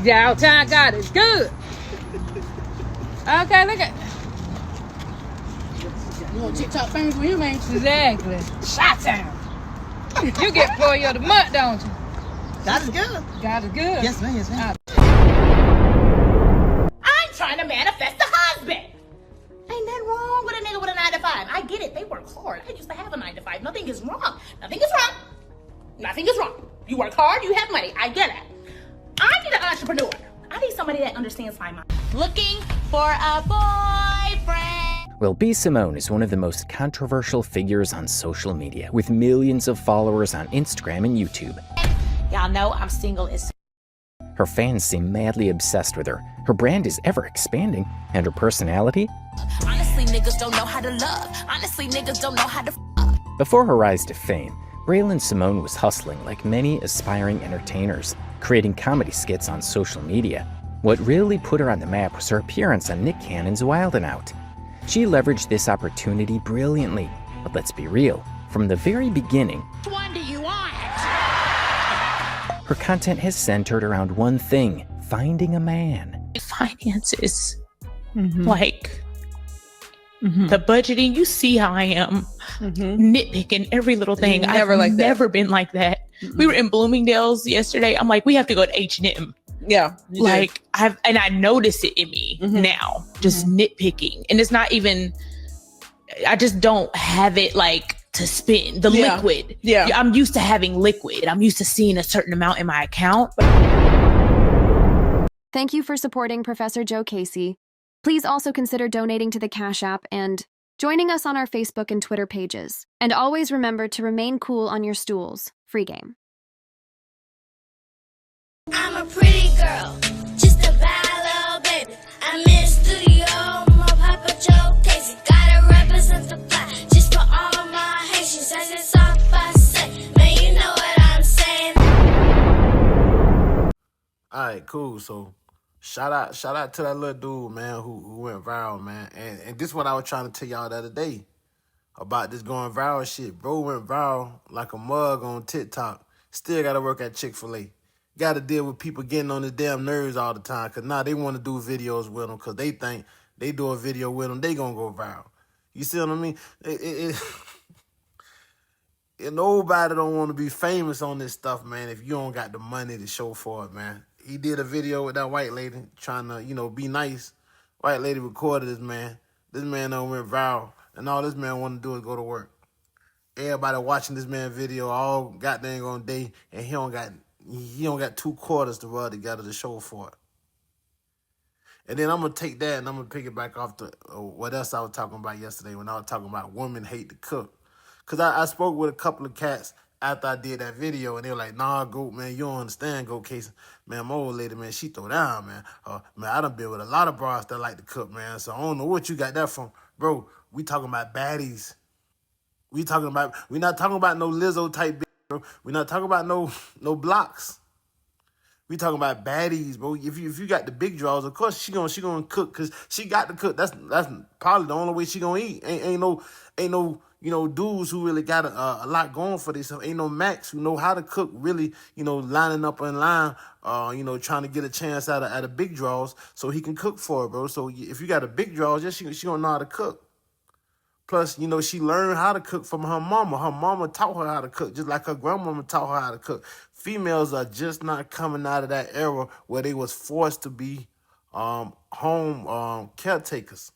Downtown God is good. Okay, look at. You want TikTok famous for him, ain't you? Exactly. Shot-town. You get employee of the month, don't you? God is good. God is good. Yes, ma'am. Yes, ma'am. I'm trying to manifest a husband. Ain't nothing wrong with a nigga with a 9 to 5. I get it. They work hard. I used to have a 9 to 5. Nothing is wrong. Nothing is wrong. Nothing is wrong. You work hard. You have money. I get it. I need an entrepreneur. I need somebody that understands my mind. Looking for a boyfriend. Well, B. Simone is one of the most controversial figures on social media, with millions of followers on Instagram and YouTube. Y'all know I'm single as. Her fans seem madly obsessed with her. Her brand is ever expanding, and her personality? Honestly, niggas don't know how to love. Honestly, niggas don't know how to Before her rise to fame, Braylon Simone was hustling like many aspiring entertainers, creating comedy skits on social media. What really put her on the map was her appearance on Nick Cannon's Wild 'N Out. She leveraged this opportunity brilliantly, but let's be real, from the very beginning, Which one do you want? her content has centered around one thing: finding a man. Finances, like the budgeting. You see how I am, nitpicking every little thing. Never I've like that. never been like that. We were in Bloomingdale's yesterday. I'm like, we have to go to H&M. Yeah. Like I notice it in me now, just nitpicking, and it's not even. I just don't have it like to spend the liquid. Yeah. I'm used to having liquid. I'm used to seeing a certain amount in my account. Thank you for supporting Professor Jokasey. Please also consider donating to the Cash App and joining us on our Facebook and Twitter pages. And always remember to remain cool on your stools. Free game. I'm a pretty girl, just a bad little baby. I'm in the studio, my papa Jokasey. Gotta represent the black, just for all my Haitians. As it's all I say, man, you know what I'm saying. Alright, cool. So shout out to that little dude, man, who went viral, man. And this is what I was trying to tell y'all the other day about this going viral shit. Bro went viral like a mug on TikTok. Still gotta work at Chick-fil-A. Got to deal with people getting on his damn nerves all the time, because now they want to do videos with him because they think they do a video with him, they going to go viral. You see what I mean? Nobody don't want to be famous on this stuff, man, if you don't got the money to show for it, man. He did a video with that white lady trying to, be nice. White lady recorded this man. This man done went viral, and all this man want to do is go to work. Everybody watching this man video all goddamn on day, and he don't got 2 quarters to rub together to show for it. And then I'm going to take that and I'm going to pick it back off to what else I was talking about yesterday when I was talking about women hate to cook. Because I spoke with a couple of cats after I did that video, and they were like, nah, Goat, man, you don't understand, Jokasey. Man, my old lady, man, she throw down, man. Man, I done been with a lot of bras that like to cook, man, so I don't know what you got that from. Bro, we talking about baddies. We not talking about no Lizzo type bitch, bro. We not talking about no blocks. We talking about baddies, bro. If you got the big draws, of course she gonna cook, because she got to cook. That's probably the only way she gonna eat. Ain't no dudes who really got a lot going for themselves. Ain't no Max who know how to cook, really, lining up in line, trying to get a chance out of big draws so he can cook for her, bro. So if you got a big draws, she gonna know how to cook. Plus, she learned how to cook from her mama. Her mama taught her how to cook, just like her grandmama taught her how to cook. Females are just not coming out of that era where they was forced to be home caretakers.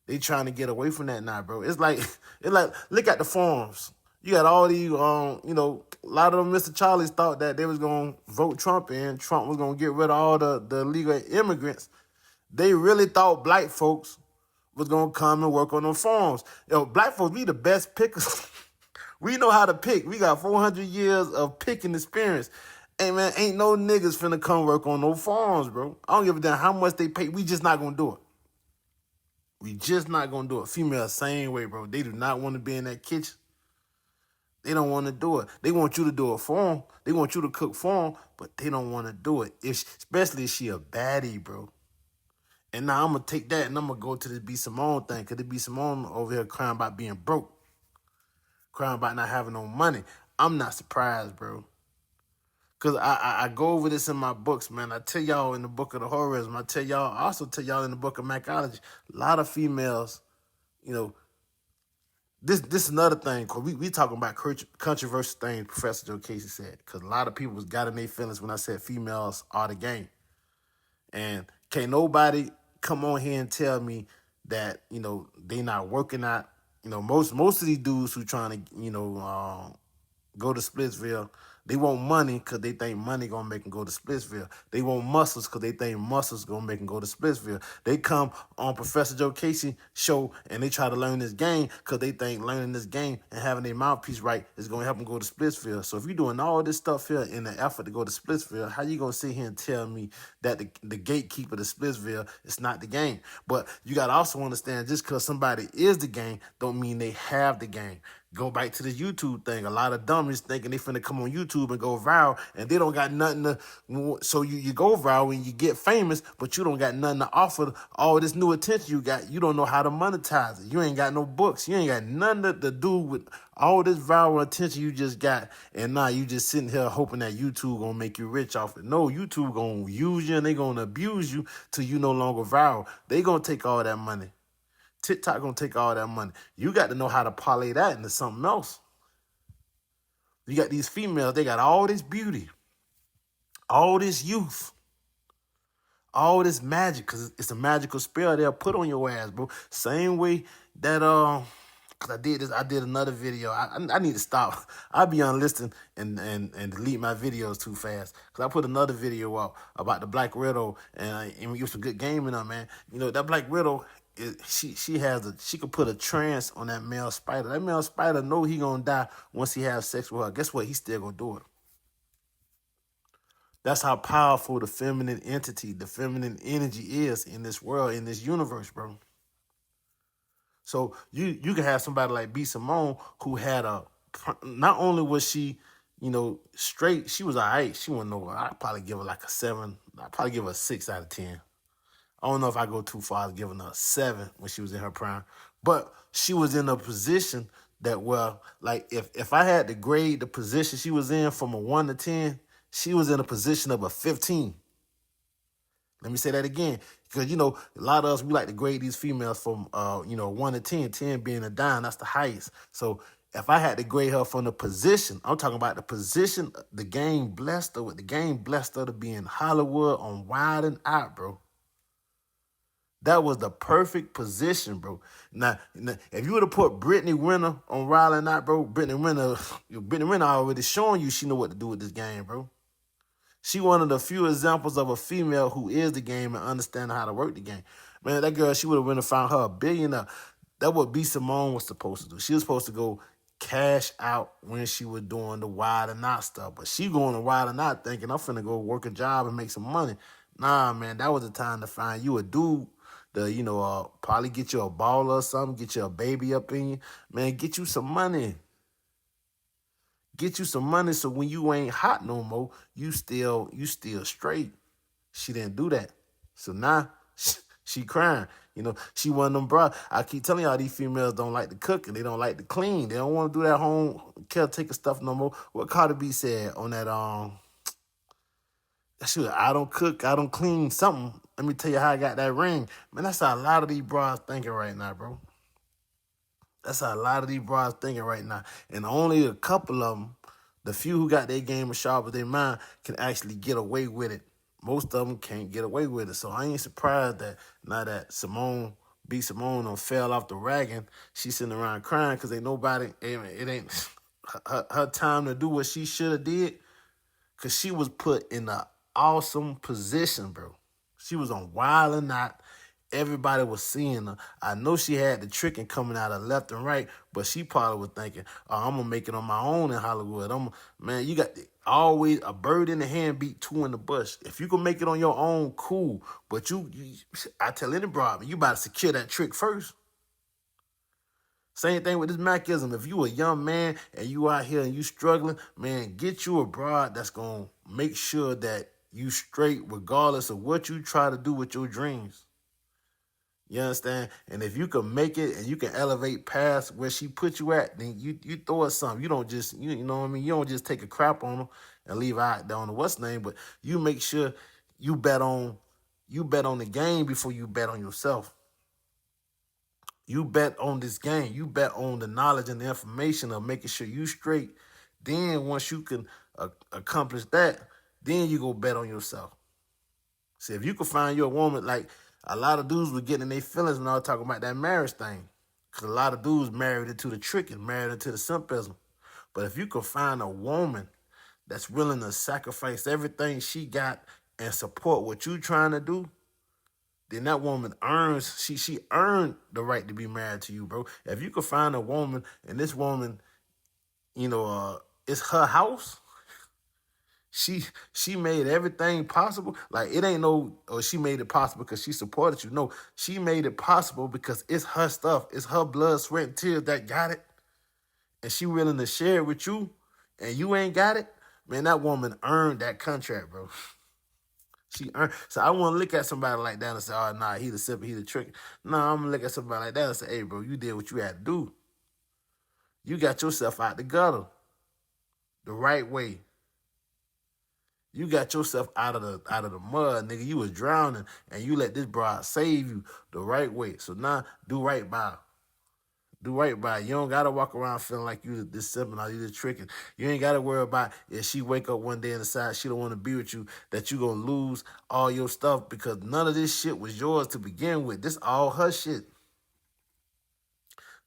They trying to get away from that now, bro. It's like look at the farms. You got all these, a lot of them Mr. Charlies thought that they was going to vote Trump in. Trump was going to get rid of all the illegal immigrants. They really thought black folks was going to come and work on them farms. Black folks, we the best pickers. We know how to pick. We got 400 years of picking experience. Hey, man, ain't no niggas finna come work on no farms, bro. I don't give a damn how much they pay. We just not going to do it. We just not going to do it. Females, same way, bro. They do not want to be in that kitchen. They don't want to do it. They want you to do it for them. They want you to cook for them, but they don't want to do it, especially if she a baddie, bro. And now I'm going to take that and I'm going to go to the B. Simone thing, because the B. Simone over here crying about being broke. Crying about not having no money. I'm not surprised, bro. Cause I go over this in my books, man. I tell y'all in the Book of the Horrorism. I also tell y'all in the Book of Macology. A lot of females, you know, this is another thing. Cause we talking about controversial things. Professor Jokasey said. Cause a lot of people got in their feelings when I said females are the game, and can't nobody come on here and tell me that they not working out. Most of these dudes who trying to go to Splitsville. They want money because they think money gonna make them go to Splitsville. They want muscles because they think muscles gonna make them go to Splitsville. They come on Professor Jokasey show and they try to learn this game because they think learning this game and having their mouthpiece right is gonna help them go to Splitsville. So if you're doing all this stuff here in the effort to go to Splitsville, how you gonna sit here and tell me that the gatekeeper to Splitsville is not the game? But you gotta also understand, just because somebody is the game don't mean they have the game. Go back to this YouTube thing. A lot of dummies thinking they finna come on YouTube and go viral, and they don't got nothing to. So you go viral and you get famous, but you don't got nothing to offer. All this new attention you got, you don't know how to monetize it. You ain't got no books. You ain't got nothing to do with all this viral attention you just got, and now you just sitting here hoping that YouTube gonna make you rich off it. No, YouTube gonna use you and they gonna abuse you till you no longer viral. They gonna take all that money. TikTok gonna take all that money. You got to know how to parlay that into something else. You got these females, they got all this beauty, all this youth, all this magic, because it's a magical spell they'll put on your ass, bro. Same way that cause I did another video. I need to stop. I be unlisted and delete my videos too fast. Cause I put another video up about the Black Widow and it was some good gaming on, man. That Black Widow, she could put a trance on that male spider. That male spider know he gonna die once he has sex with her. Guess what? He still gonna do it. That's how powerful the feminine entity, the feminine energy is in this world, in this universe, bro. So you can have somebody like B. Simone who had not only was she, straight, she was all right. She wasn't no, I'd probably give her like a 7. I'd probably give her a 6 out of 10. I don't know if I go too far. I was giving her a 7 when she was in her prime. But she was in a position that, well, like if I had to grade the position she was in from a 1 to 10, she was in a position of a 15. Let me say that again. Because, a lot of us, we like to grade these females from, 1 to 10, 10 being a dime. That's the highest. So if I had to grade her from the position, I'm talking about the position, the game blessed her with. The game blessed her to be in Hollywood on Wild and Out, bro. That was the perfect position, bro. Now if you would have put Brittany Renner on Wild and Out, bro, Brittany Renner already showing you she know what to do with this game, bro. She one of the few examples of a female who is the game and understand how to work the game. Man, that girl, she would have went and found her a billionaire. That's what B. Simone was supposed to do. She was supposed to go cash out when she was doing the Wild and Out stuff. But she going to Wild and Out thinking, I'm finna go work a job and make some money. Nah, man, that was the time to find you a dude to, probably get you a baller or something, get you a baby up in you. Man, get you some money. Get you some money so when you ain't hot no more, you still straight. She didn't do that. So now she crying. She one of them bras. I keep telling y'all these females don't like to cook and they don't like to clean. They don't want to do that home caretaker stuff no more. What Cardi B said on that shoot, I don't cook, I don't clean something. Let me tell you how I got that ring. Man, that's how a lot of these bras thinking right now, bro. That's how a lot of these bras thinking right now. And only a couple of them, the few who got their game as sharp as their mind, can actually get away with it. Most of them can't get away with it. So I ain't surprised that now that B. Simone done fell off the wagon, she's sitting around crying because ain't nobody, it ain't her time to do what she should have did, because she was put in an awesome position, bro. She was on Wild and Out. Everybody was seeing her. I know she had the tricking coming out of left and right, but she probably was thinking, oh, I'm going to make it on my own in Hollywood. Man, you got always a bird in the hand beat 2 in the bush. If you can make it on your own, cool. But I tell any broad, you about to secure that trick first. Same thing with this Macism. If you a young man and you out here and you struggling, man, get you a broad that's going to make sure that you straight regardless of what you try to do with your dreams. You understand? And if you can make it and you can elevate past where she put you at, then you throw her something. You don't just, you know what I mean? You don't just take a crap on her and leave out there on the what's name, but you make sure you bet on the game before you bet on yourself. You bet on this game. You bet on the knowledge and the information of making sure you straight. Then once you can accomplish that, then you go bet on yourself. See, if you can find your woman, like a lot of dudes were getting in their feelings when I was talking about that marriage thing. Because a lot of dudes married into the trick and married into the simpism. But if you can find a woman that's willing to sacrifice everything she got and support what you trying to do, then that woman earns, she earned the right to be married to you, bro. If you could find a woman and this woman, it's her house, she made everything possible. Like it ain't she made it possible because she supported you. No, she made it possible because it's her stuff. It's her blood, sweat, and tears that got it. And she willing to share it with you and you ain't got it, man, that woman earned that contract, bro. She earned. So I want to look at somebody like that and say, oh, nah, he the simp, he the trick. No, I'm going to look at somebody like that and say, hey, bro, you did what you had to do. You got yourself out the gutter the right way. You got yourself out of the mud, nigga. You was drowning, and you let this broad save you the right way. So now, do right by her. Do right by her. You don't got to walk around feeling like you this simping or you this tricking. You ain't got to worry about if she wake up one day and decide she don't want to be with you, that you going to lose all your stuff because none of this shit was yours to begin with. This all her shit.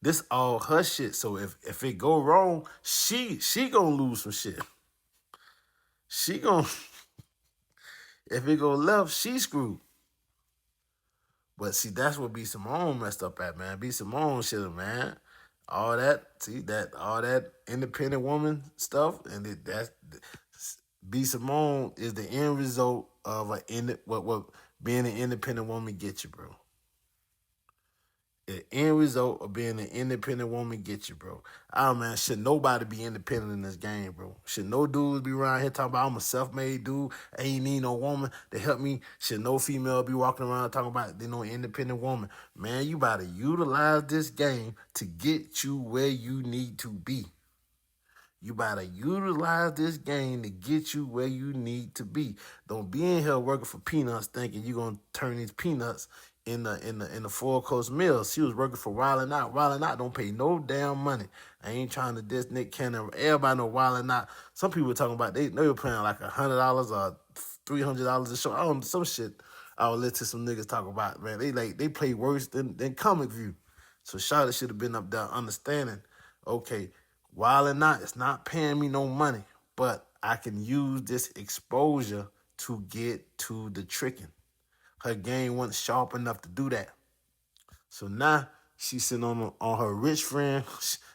This all her shit. So if it go wrong, she going to lose some shit. She going to, if it go left, she screwed. But see, that's what B. Simone messed up at, man. B. Simone should have, man. All that independent woman stuff, and that's B. Simone is the end result of what being an independent woman gets you, bro. The end result of being an independent woman gets you, bro. Man, should nobody be independent in this game, bro? Should no dudes be around here talking about I'm a self-made dude, I ain't need no woman to help me? Should no female be walking around talking about they know independent woman? Man, you about to utilize this game to get you where you need to be. You better utilize this game to get you where you need to be. Don't be in here working for peanuts thinking you're gonna turn these peanuts in the 4-course meal. She was working for Wildin' Out. Wildin' Out don't pay no damn money. I ain't trying to diss Nick Cannon. Everybody know Wildin' Out. Some people talking about they were paying like $100 or $300 a show. I don't know, some shit I was listening to some niggas talk about, man. They play worse than Comic View. So Charlotte should have been up there understanding, okay, Wildin' Out, it's not paying me no money, but I can use this exposure to get to the tricking. Her game wasn't sharp enough to do that. So now she's sitting on her rich friend.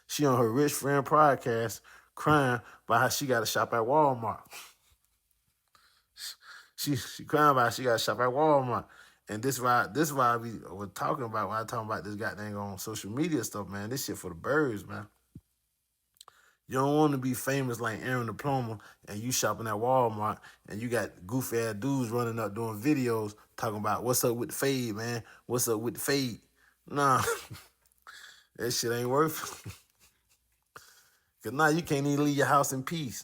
She on her rich friend podcast crying about how she got to shop at Walmart. She crying about how she got to shop at Walmart. And this why we were talking about when I talking about this goddamn on social media stuff, man. This shit for the birds, man. You don't want to be famous like Aaron the Plumber and you shopping at Walmart and you got goofy ass dudes running up doing videos talking about what's up with the fade, man. What's up with the fade? Nah, that shit ain't worth it. Because now you can't even leave your house in peace.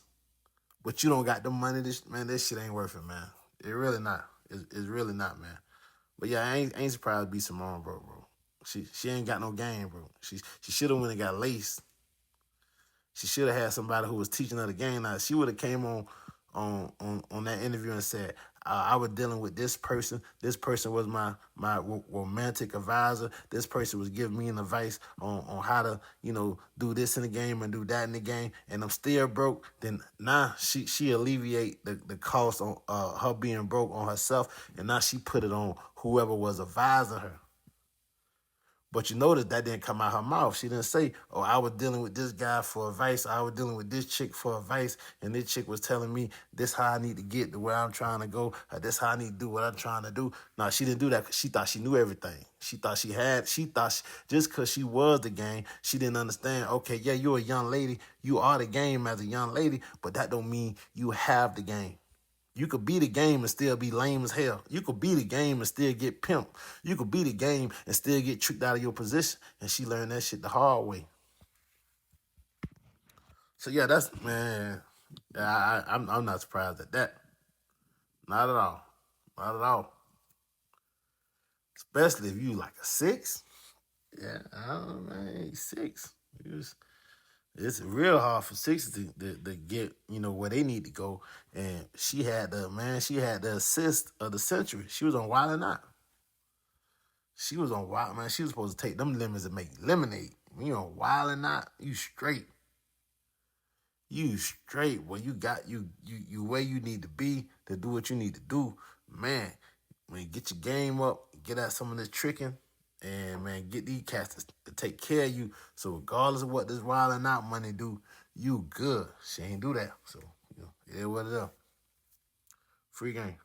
But you don't got the money. This shit ain't worth it, man. It really not. It's really not, man. But yeah, I ain't surprised to be Simone, bro. She ain't got no game, bro. She should have went and got laced. She should have had somebody who was teaching her the game. Now, she would have came on that interview and said, I was dealing with this person. This person was my romantic advisor. This person was giving me an advice on how to, do this in the game and do that in the game. And I'm still broke. Then now she alleviate the cost on her being broke on herself. And now she put it on whoever was advising her. But you notice that didn't come out her mouth. She didn't say, oh, I was dealing with this guy for advice. I was dealing with this chick for advice. And this chick was telling me this how I need to get to where I'm trying to go. Or this how I need to do what I'm trying to do. No, she didn't do that because she thought she knew everything. She thought just because she was the game, she didn't understand, okay, yeah, you're a young lady. You are the game as a young lady, but that don't mean you have the game. You could be the game and still be lame as hell. You could be the game and still get pimped. You could be the game and still get tricked out of your position. And she learned that shit the hard way. So yeah, I'm not surprised at that. Not at all. Not at all. Especially if you like a 6. Yeah, I don't know, man. 6. It's real hard for 6s to get, where they need to go. And she had the assist of the century. She was on Wild and Out. She was on Wild, man. She was supposed to take them lemons and make lemonade. When you on Wild and Out, you straight. You straight. Well, you got you where you need to be to do what you need to do. Man, when you get your game up, get out some of this tricking, and man, get these cats to take care of you. So regardless of what this Wild and Out money do, you good. She ain't do that. So, it is what it is. Free game.